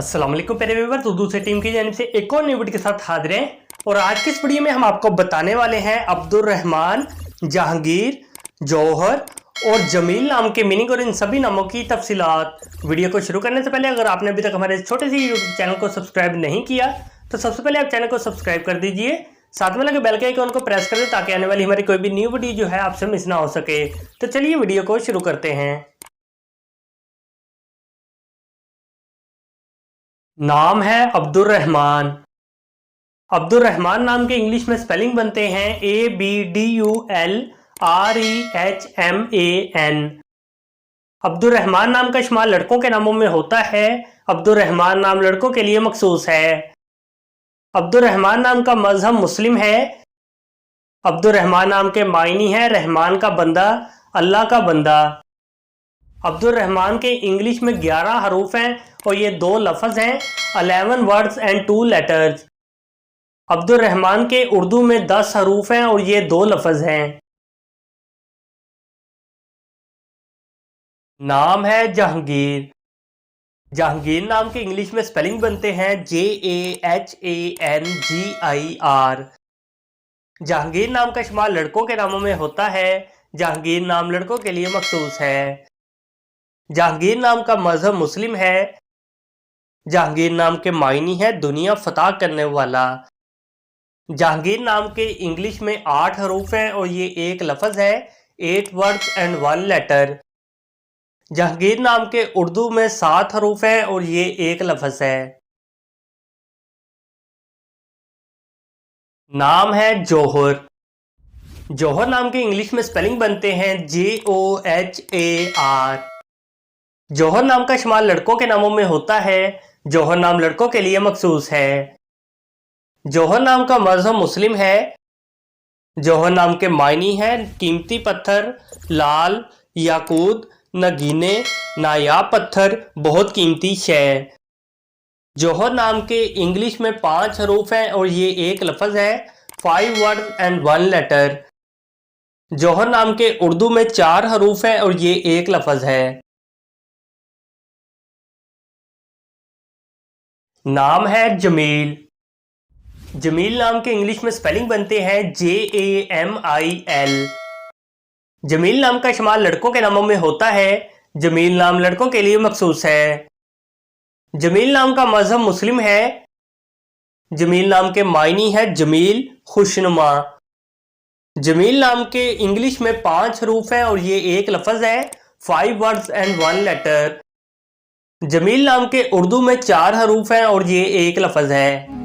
अस्सलाम वालेकुम प्यारे व्यूअर्स, उर्दू से टीम की जानिब से एक और नई वीडियो के साथ हाजिर हैं। और आज की इस वीडियो में हम आपको बताने वाले हैं अब्दुर्रहमान, जहांगीर, जौहर और जमील नाम के मीनिंग और इन सभी नामों की तफसीलात। वीडियो को शुरू करने से पहले अगर आपने अभी तक हमारे छोटे से यूट्यूब चैनल को सब्सक्राइब नहीं किया तो सबसे पहले आप चैनल को सब्सक्राइब कर दीजिए, साथ में लगे बेल के आइकन को प्रेस कर दें ताकि आने वाली हमारी कोई भी न्यू वीडियो जो है आपसे मिस ना हो सके। तो चलिए वीडियो को शुरू करते हैं। नाम है अब्दुर्रहमान। अब्दुर्रहमान नाम के इंग्लिश में स्पेलिंग बनते हैं ABDULREHMAN। अब्दुर्रहमान नाम का इस्तेमाल लड़कों के नामों में होता है। अब्दुर्रहमान नाम लड़कों के लिए मखसूस है। अब्दुर्रहमान नाम का मजहब मुस्लिम है। अब्दुर्रहमान नाम के मायनी है रहमान का बंदा, अल्लाह का बंदा। अब्दुर्रहमान के इंग्लिश में 11 हरूफ हैं और ये 2 लफ्ज़ हैं, 11 वर्ड्स एंड 2 लेटर्स। अब्दुर्रहमान के उर्दू में 10 हरूफ हैं और ये 2 लफ्ज़ हैं। नाम है जहांगीर। जहांगीर नाम के इंग्लिश में स्पेलिंग बनते हैं JAHANGIR। जहांगीर नाम का इस्तेमाल लड़कों के नामों में होता है। जहांगीर नाम लड़कों के लिए मखसूस है। जहांगीर नाम का मजहब मुस्लिम है। जहांगीर नाम के मायनी है दुनिया फतह करने वाला। जहांगीर नाम के इंग्लिश में 8 हरूफ हैं और ये 1 लफ्ज़ है, 8 वर्ड्स एंड 1 लेटर। जहांगीर नाम के उर्दू में 7 हरूफ हैं और ये 1 लफ्ज़ है। नाम है जौहर। जौहर नाम के इंग्लिश में स्पेलिंग बनते हैं JOHAR। जौहर नाम का इस्तेमाल लड़कों के नामों में होता है। जौहर नाम लड़कों के लिए मखसूस है। जौहर नाम का मजहब मुस्लिम है। जौहर नाम के मायनी है कीमती पत्थर, लाल, याकूत, नगीने, नायाब पत्थर, बहुत कीमती शय। जौहर नाम के इंग्लिश में 5 हरूफ हैं और ये 1 लफ्ज़ है, 5 वर्ड एंड 1 लेटर। जौहर नाम के उर्दू में 4 हरूफ हैं और ये 1 लफ्ज़ है। नाम है जमील। जमील नाम के इंग्लिश में स्पेलिंग बनते हैं JAMIL। जमील नाम का इस्तेमाल लड़कों के नामों में होता है। जमील नाम लड़कों के लिए मखसूस है। जमील नाम का मजहब मुस्लिम है। जमील नाम के मायनी है जमील, खुशनुमा। जमील नाम के इंग्लिश में 5 हरूफ हैं और ये 1 लफ्ज़ है, 5 वर्ड्स एंड 1 लेटर। जमील नाम के उर्दू में 4 हरूफ हैं और ये 1 लफ्ज़ है।